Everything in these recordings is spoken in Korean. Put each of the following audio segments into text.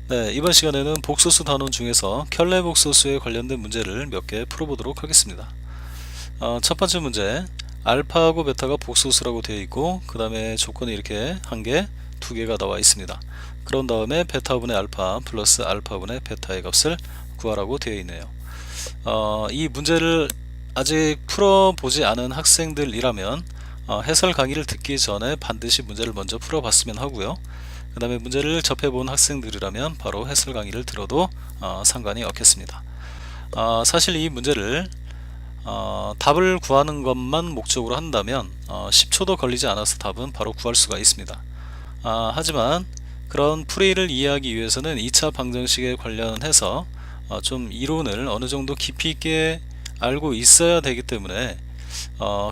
네, 이번 시간에는 복소수 단원 중에서 켤레 복소수에 관련된 문제를 몇 개 풀어보도록 하겠습니다. 첫 번째 문제, 알파하고 베타가 복소수라고 되어 있고 그 다음에 조건이 이렇게 한 개, 두 개가 나와 있습니다. 그런 다음에 베타분의 알파 플러스 알파분의 베타의 값을 구하라고 되어 있네요. 이 문제를 아직 풀어보지 않은 학생들이라면 해설 강의를 듣기 전에 반드시 문제를 먼저 풀어봤으면 하고요. 그 다음에 문제를 접해본 학생들이라면 바로 해설 강의를 들어도 상관이 없겠습니다. 사실 이 문제를 답을 구하는 것만 목적으로 한다면 10초도 걸리지 않아서 답은 바로 구할 수가 있습니다. 하지만 그런 풀이를 이해하기 위해서는 2차 방정식에 관련해서 좀 이론을 어느 정도 깊이 있게 알고 있어야 되기 때문에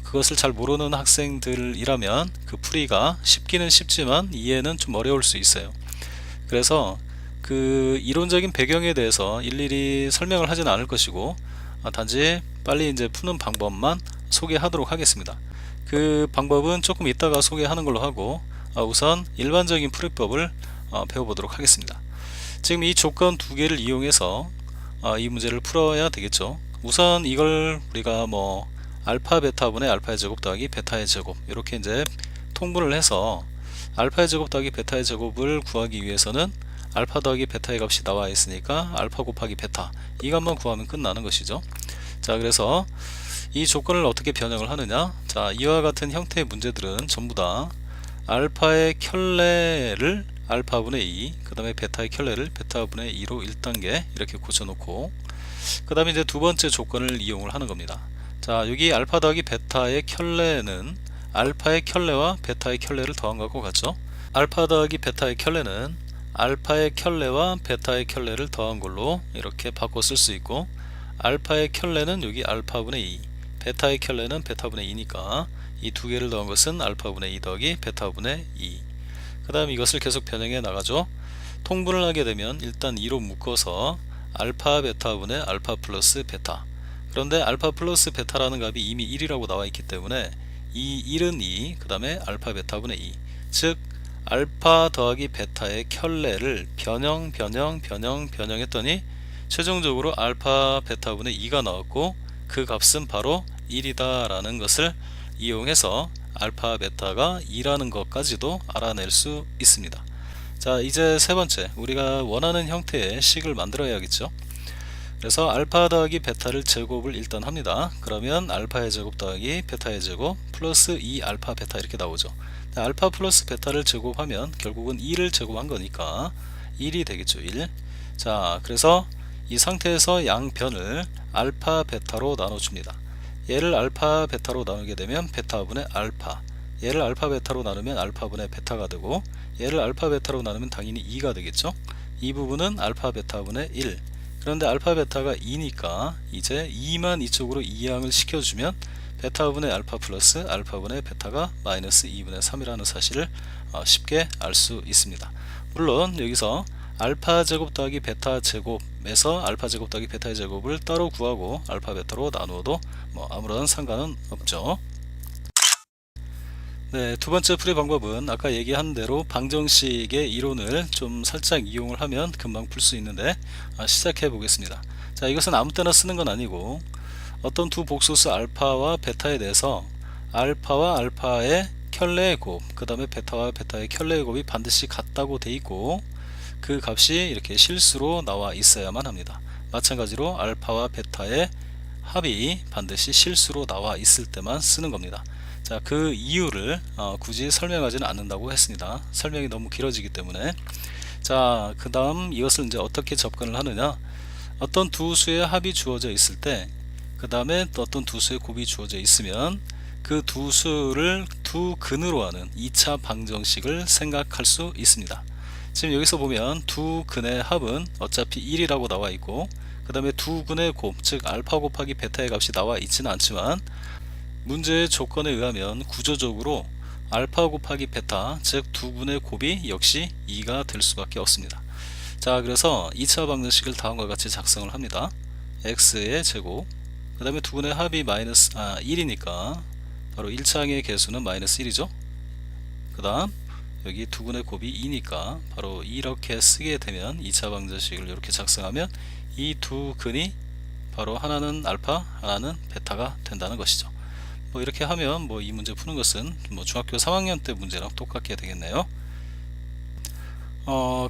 그것을 잘 모르는 학생들이라면 그 풀이가 쉽기는 쉽지만 이해는 좀 어려울 수 있어요. 그래서 그 이론적인 배경에 대해서 일일이 설명을 하지는 않을 것이고 단지 빨리 이제 푸는 방법만 소개하도록 하겠습니다. 그 방법은 조금 이따가 소개하는 걸로 하고 우선 일반적인 풀이법을 배워보도록 하겠습니다. 지금 이 조건 두 개를 이용해서 이 문제를 풀어야 되겠죠. 우선 이걸 우리가 뭐 알파 베타분의 알파의 제곱 더하기 베타의 제곱 이렇게 이제 통분을 해서 알파의 제곱 더하기 베타의 제곱을 구하기 위해서는 알파 더하기 베타의 값이 나와 있으니까 알파 곱하기 베타 이 값만 구하면 끝나는 것이죠. 자, 그래서 이 조건을 어떻게 변형을 하느냐, 자, 이와 같은 형태의 문제들은 전부 다 알파의 켤레를 알파분의 2, 그 다음에 베타의 켤레를 베타분의 2로 1단계 이렇게 고쳐놓고 그 다음에 이제 두 번째 조건을 이용을 하는 겁니다. 자, 여기 알파 더하기 베타의 켤레는 알파의 켤레와 베타의 켤레를 더한 것과 같죠. 알파 더하기 베타의 켤레는 알파의 켤레와 베타의 켤레를 더한 걸로 이렇게 바꿔 쓸 수 있고, 알파의 켤레는 여기 알파분의 2, 베타의 켤레는 베타분의 2니까 이 두 개를 더한 것은 알파분의 2 더하기 베타분의 2. 그 다음 이것을 계속 변형해 나가죠. 통분을 하게 되면 일단 2로 묶어서 알파 베타분의 알파 플러스 베타. 그런데 알파 플러스 베타라는 값이 이미 1이라고 나와 있기 때문에 이 1은 2, 그 다음에 알파 베타분의 2, 즉 알파 더하기 베타의 켤레를 변형했더니 최종적으로 알파 베타분의 2가 나왔고 그 값은 바로 1이다 라는 것을 이용해서 알파 베타가 2라는 것까지도 알아낼 수 있습니다. 자, 이제 세 번째, 우리가 원하는 형태의 식을 만들어야겠죠. 그래서 알파 더하기 베타를 제곱을 일단 합니다. 그러면 알파의 제곱 더하기 베타의 제곱 플러스 2 알파 베타 이렇게 나오죠. 알파 플러스 베타를 제곱하면 결국은 2를 제곱한 거니까 1이 되겠죠. 1. 자, 그래서 이 상태에서 양변을 알파 베타로 나눠줍니다. 얘를 알파 베타로 나누게 되면 베타분의 알파, 얘를 알파 베타로 나누면 알파분의 베타가 되고, 얘를 알파 베타로 나누면 당연히 2가 되겠죠. 이 부분은 알파 베타분의 1. 그런데 알파 베타가 2니까 이제 2만 이쪽으로 이항을 시켜주면 베타분의 알파 플러스 알파분의 베타가 마이너스 2분의 3이라는 사실을 쉽게 알 수 있습니다. 물론 여기서 알파 제곱 더하기 베타 제곱에서 알파 제곱 더하기 베타의 제곱을 따로 구하고 알파 베타로 나누어도 뭐 아무런 상관은 없죠. 네, 두 번째 풀이 방법은 아까 얘기한 대로 방정식의 이론을 좀 살짝 이용을 하면 금방 풀 수 있는데 시작해 보겠습니다. 자, 이것은 아무 때나 쓰는 건 아니고 어떤 두 복소수 알파와 베타에 대해서 알파와 알파의 켤레의 곱, 그 다음에 베타와 베타의 켤레의 곱이 반드시 같다고 돼 있고 그 값이 이렇게 실수로 나와 있어야만 합니다. 마찬가지로 알파와 베타의 합이 반드시 실수로 나와 있을 때만 쓰는 겁니다. 자, 그 이유를 굳이 설명하지는 않는다고 했습니다. 설명이 너무 길어지기 때문에. 자, 그 다음 이것을 이제 어떻게 접근을 하느냐, 어떤 두 수의 합이 주어져 있을 때 그 다음에 또 어떤 두 수의 곱이 주어져 있으면 그 두 수를 두 근으로 하는 2차 방정식을 생각할 수 있습니다. 지금 여기서 보면 두 근의 합은 어차피 1이라고 나와 있고 그 다음에 두 근의 곱, 즉 알파 곱하기 베타의 값이 나와 있지는 않지만 문제의 조건에 의하면 구조적으로 알파 곱하기 베타, 즉 두 분의 곱이 역시 2가 될 수밖에 없습니다. 자, 그래서 2차 방정식을 다음과 같이 작성을 합니다. x의 제곱, 그 다음에 두 분의 합이 1이니까 바로 1창의 개수는 마이너스 1이죠. 그 다음 여기 두근의 곱이 2니까 바로 이렇게 쓰게 되면 2차 방정식을 이렇게 작성하면 이 두 근이 바로 하나는 알파 하나는 베타가 된다는 것이죠. 뭐 이렇게 하면 뭐 이 문제 푸는 것은 뭐 중학교 3학년 때 문제랑 똑같게 되겠네요.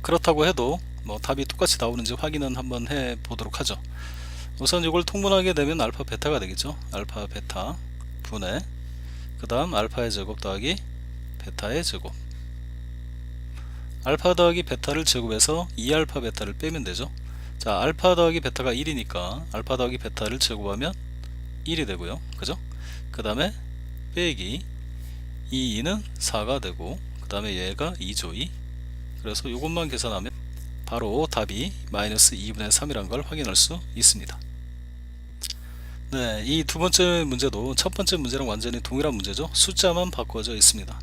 그렇다고 해도 뭐 답이 똑같이 나오는지 확인은 한번 해 보도록 하죠. 우선 이걸 통분하게 되면 알파 베타가 되겠죠. 알파 베타 분의 그 다음 알파의 제곱 더하기 베타의 제곱, 알파 더하기 베타를 제곱해서 2알파 베타를 빼면 되죠. 자, 알파 더하기 베타가 1이니까 알파 더하기 베타를 제곱하면 1이 되고요. 그죠? 그 다음에 빼기 이 2는 4가 되고 그 다음에 얘가 2죠. 2. 그래서 이것만 계산하면 바로 답이 마이너스 2분의 3이란 걸 확인할 수 있습니다. 네, 이 두 번째 문제도 첫 번째 문제랑 완전히 동일한 문제죠. 숫자만 바꿔져 있습니다.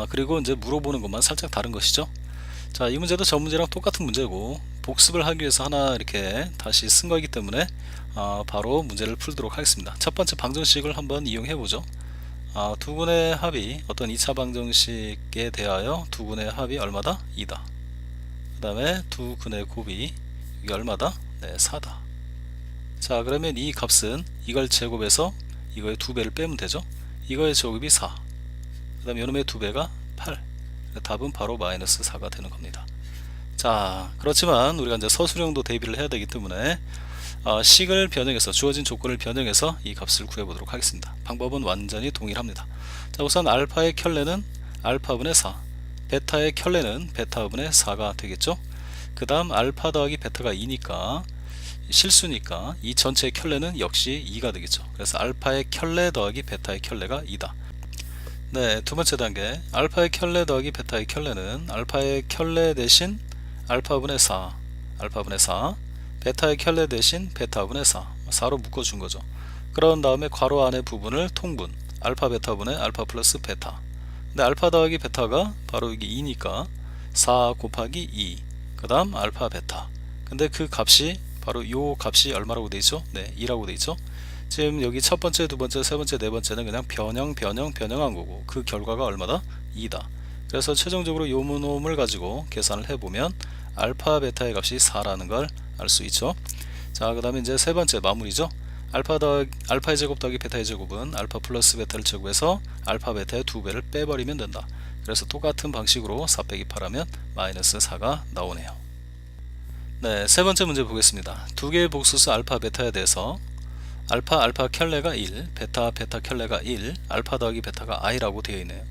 그리고 이제 물어보는 것만 살짝 다른 것이죠. 자, 이 문제도 저 문제랑 똑같은 문제고 복습을 하기 위해서 하나 이렇게 다시 쓴 거이기 때문에 바로 문제를 풀도록 하겠습니다. 첫 번째 방정식을 한번 이용해 보죠. 두 분의 합이 어떤 2차 방정식에 대하여 두 분의 합이 얼마다? 2다. 그 다음에 두 근의 곱이 이게 얼마다? 네, 4다. 자, 그러면 이 값은 이걸 제곱해서 이거의 2배를 빼면 되죠. 이거의 제곱이 4, 그 다음에 요놈의 2배가 8. 답은 바로 마이너스 4가 되는 겁니다. 자, 그렇지만 우리가 이제 서술형도 대비를 해야 되기 때문에 식을 변형해서 주어진 조건을 변형해서 이 값을 구해보도록 하겠습니다. 방법은 완전히 동일합니다. 자, 우선 알파의 켤레는 알파분의 4, 베타의 켤레는 베타분의 4가 되겠죠. 그 다음 알파 더하기 베타가 2니까 실수니까 이 전체의 켤레는 역시 2가 되겠죠. 그래서 알파의 켤레 더하기 베타의 켤레가 2다. 네, 두 번째 단계 알파의 켤레 더하기 베타의 켤레는 알파의 켤레 대신 알파분의 4, 알파분의 4, 베타의 켤레 대신 베타분의 4, 4로 묶어준 거죠. 그런 다음에 괄호 안의 부분을 통분, 알파 베타분의 알파 플러스 베타. 근데 알파 더하기 베타가 바로 이게 2니까 4 곱하기 2, 그 다음 알파 베타. 근데 그 값이 바로 요 값이 얼마라고 돼 있죠? 네, 2라고 돼 있죠. 지금 여기 첫 번째, 두 번째, 세 번째, 네 번째는 그냥 변형한 거고 그 결과가 얼마다? 2다. 그래서 최종적으로 요 놈을 가지고 계산을 해보면 알파 베타의 값이 4라는 걸 알 수 있죠. 자, 그 다음에 이제 세 번째 마무리죠. 알파의 제곱 더하기 베타의 제곱은 알파 플러스 베타를 제곱해서 알파 베타의 2배를 빼버리면 된다. 그래서 똑같은 방식으로 4 빼기 8하면 마이너스 4가 나오네요. 네, 세 번째 문제 보겠습니다. 두 개의 복수수 알파 베타에 대해서 알파 켤레가 1, 베타 켤레가 1, 알파 더하기 베타가 i라고 되어 있네요.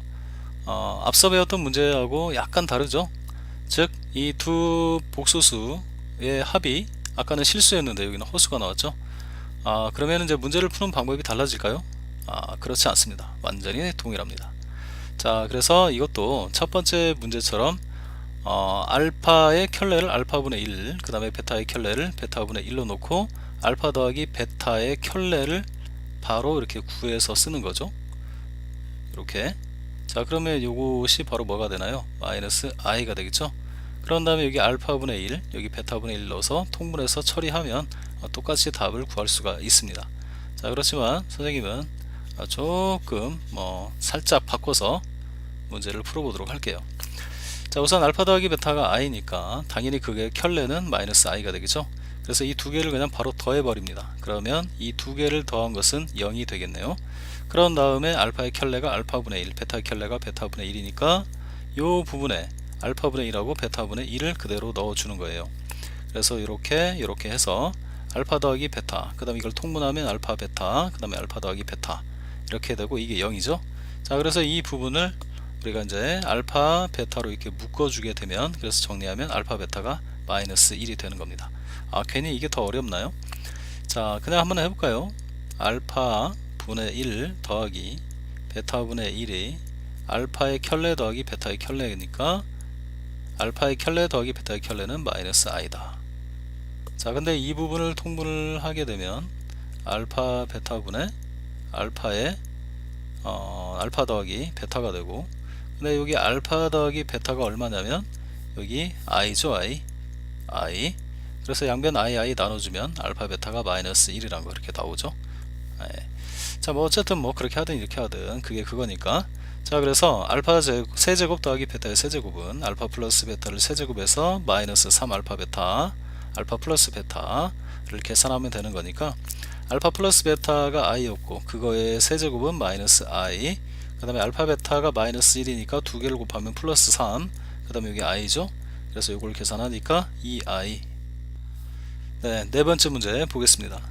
앞서 배웠던 문제하고 약간 다르죠. 즉 이 두 복수수의 합이 아까는 실수였는데 여기는 허수가 나왔죠. 그러면 이제 문제를 푸는 방법이 달라질까요? 그렇지 않습니다. 완전히 동일합니다. 자, 그래서 이것도 첫 번째 문제처럼 알파의 켤레를 알파분의 1, 그 다음에 베타의 켤레를 베타분의 1로 놓고 알파 더하기 베타의 켤레를 바로 이렇게 구해서 쓰는 거죠. 이렇게. 자, 그러면 요것이 바로 뭐가 되나요? 마이너스 i가 되겠죠. 그런 다음에 여기 알파분의 1, 여기 베타분의 1 넣어서 통분해서 처리하면 똑같이 답을 구할 수가 있습니다. 자, 그렇지만 선생님은 조금 살짝 바꿔서 문제를 풀어보도록 할게요. 자, 우선 알파 더하기 베타가 i니까 당연히 그게 켤레는 마이너스 i가 되겠죠. 그래서 이 두 개를 그냥 바로 더해 버립니다. 그러면 이 두 개를 더한 것은 0이 되겠네요. 그런 다음에 알파의 켤레가 알파분의 1, 베타의 켤레가 베타분의 1이니까 이 부분에 알파분의 1하고 베타분의 1을 그대로 넣어주는 거예요. 그래서 이렇게 해서 알파 더하기 베타, 그 다음에 이걸 통분하면 알파 베타, 그 다음에 알파 더하기 베타 이렇게 되고 이게 0이죠. 자, 그래서 이 부분을 우리가 이제 알파 베타로 이렇게 묶어주게 되면, 그래서 정리하면 알파 베타가 마이너스 1이 되는 겁니다. 괜히 이게 더 어렵나요? 자, 그냥 한번 해볼까요? 알파 분의 1 더하기 베타 분의 1이 알파의 켤레 더하기 베타의 켤레니까 알파의 켤레 더하기 베타의 켤레는 마이너스 i다. 자, 근데 이 부분을 통분을 하게 되면 알파 베타 분의 알파의 알파 더하기 베타가 되고, 근데 여기 알파 더하기 베타가 얼마냐면 여기 i죠. i. 그래서 양변 i 나눠주면 알파 베타가 마이너스 1이라는 거 이렇게 나오죠. 자, 뭐 어쨌든 뭐 그렇게 하든 이렇게 하든 그게 그거니까. 자, 그래서 알파 세제곱 더하기 베타의 세제곱은 알파 플러스 베타를 세제곱해서 마이너스 3 알파 베타, 알파 플러스 베타를 계산하면 되는 거니까 알파 플러스 베타가 i였고 그거의 세제곱은 마이너스 i, 그 다음에 알파 베타가 마이너스 1이니까 두 개를 곱하면 플러스 3, 그 다음에 여기 i죠. 그래서 이걸 계산하니까 2i. 네, 네 번째 문제 보겠습니다.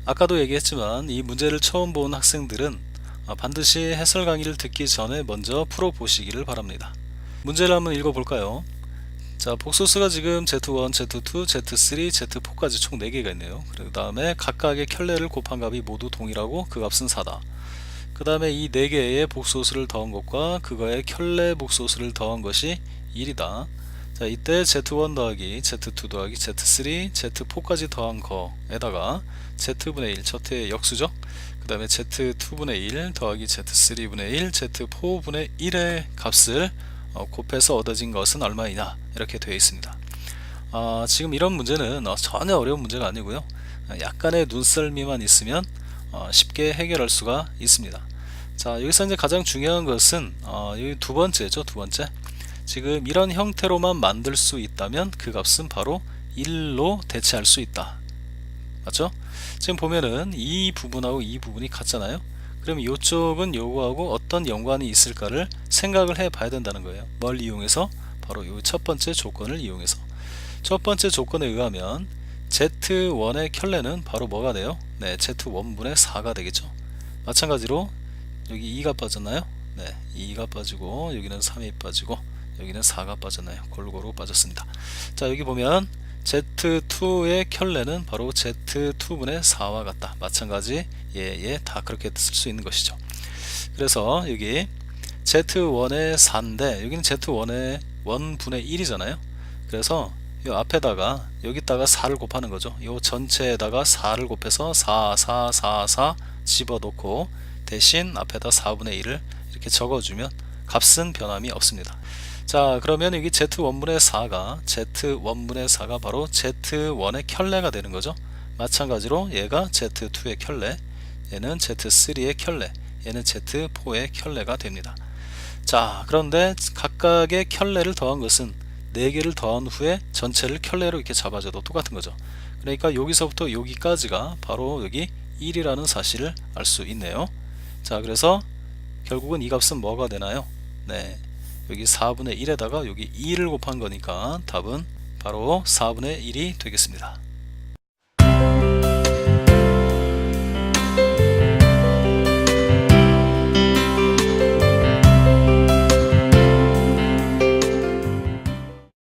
아까도 얘기했지만 이 문제를 처음 본 학생들은 반드시 해설 강의를 듣기 전에 먼저 풀어보시기를 바랍니다. 문제를 한번 읽어볼까요? 자, 복소수가 지금 Z1, Z2, Z3, Z4까지 총 4개가 있네요. 그 다음에 각각의 켤레를 곱한 값이 모두 동일하고 그 값은 4다. 그 다음에 이 4개의 복소수를 더한 것과 그거의 켤레 복소수를 더한 것이 1이다. 자, 이때 Z1 더하기 Z2 더하기 Z3, Z4까지 더한 거에다가 Z분의 1, 저의 역수죠. 그 다음에 Z2분의 1 더하기 Z3분의 1, Z4분의 1의 값을 곱해서 얻어진 것은 얼마이냐, 이렇게 되어 있습니다. 지금 이런 문제는 전혀 어려운 문제가 아니고요. 약간의 눈썰미만 있으면 쉽게 해결할 수가 있습니다. 자, 여기서 이제 가장 중요한 것은 여기 두 번째죠. 두 번째. 지금 이런 형태로만 만들 수 있다면 그 값은 바로 1로 대체할 수 있다. 맞죠? 지금 보면은 이 부분하고 이 부분이 같잖아요. 그럼 이쪽은 요거하고 어떤 연관이 있을까를 생각을 해 봐야 된다는 거예요. 뭘 이용해서? 바로 이 첫 번째 조건을 이용해서. 첫 번째 조건에 의하면 Z1의 켤레는 바로 뭐가 돼요? 네, Z1분의 4가 되겠죠. 마찬가지로 여기 2가 빠졌나요? 네, 2가 빠지고 여기는 3이 빠지고 여기는 4가 빠졌나요? 골고루 빠졌습니다. 자, 여기 보면 Z2의 켤레는 바로 Z2분의 4와 같다. 마찬가지 다 그렇게 쓸 수 있는 것이죠. 그래서 여기 Z1의 4인데 여기는 Z1의 1분의 1이잖아요. 그래서 이 앞에다가 여기다가 4를 곱하는 거죠. 이 전체에다가 4를 곱해서 4, 4, 4, 4 집어넣고 대신 앞에다 4분의 1을 이렇게 적어주면 값은 변함이 없습니다. 자, 그러면 여기 Z1분의 4가 바로 Z1의 켤레가 되는 거죠. 마찬가지로 얘가 Z2의 켤레, 얘는 Z3의 켤레, 얘는 Z4의 켤레가 됩니다. 자, 그런데 각각의 켤레를 더한 것은 4개를 더한 후에 전체를 켤레로 이렇게 잡아줘도 똑같은 거죠. 그러니까 여기서부터 여기까지가 바로 여기 1이라는 사실을 알 수 있네요. 자, 그래서 결국은 이 값은 뭐가 되나요? 네, 여기 4분의 1에다가 여기 2를 곱한 거니까 답은 바로 4분의 1이 되겠습니다.